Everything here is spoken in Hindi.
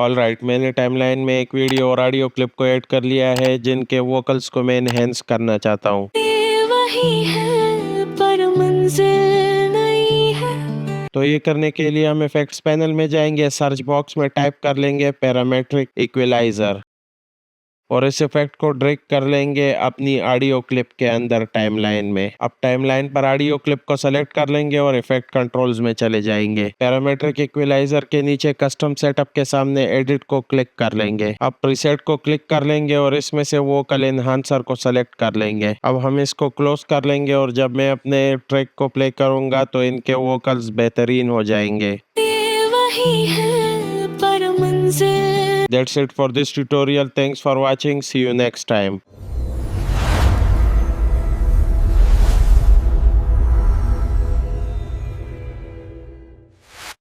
ऑलराइट, मैंने टाइमलाइन में एक वीडियो और ऑडियो क्लिप को ऐड कर लिया है जिनके वोकल्स को मैं एनहेंस करना चाहता हूँ। ये वही है पर मंजिल नहीं है। तो ये करने के लिए हम इफेक्ट्स पैनल में जाएंगे, सर्च बॉक्स में टाइप कर लेंगे पैरामेट्रिक इक्विलाइजर और इस इफेक्ट को ड्रैग कर लेंगे अपनी ऑडियो क्लिप के अंदर टाइमलाइन में। अब टाइमलाइन पर ऑडियो क्लिप को सेलेक्ट कर लेंगे और इफेक्ट कंट्रोल्स में चले जाएंगे। पैरामेट्रिक इक्विलाइजर के नीचे कस्टम सेटअप के सामने एडिट को क्लिक कर लेंगे। अब प्रीसेट को क्लिक कर लेंगे और इसमें से वोकल एनहांसर को सेलेक्ट कर लेंगे। अब हम इसको क्लोज कर लेंगे और जब मैं अपने ट्रैक को प्ले करूंगा तो इनके वोकल्स बेहतरीन हो जाएंगे। ये वही है पर मंजिल। That's it for this tutorial. Thanks for watching. See you next time.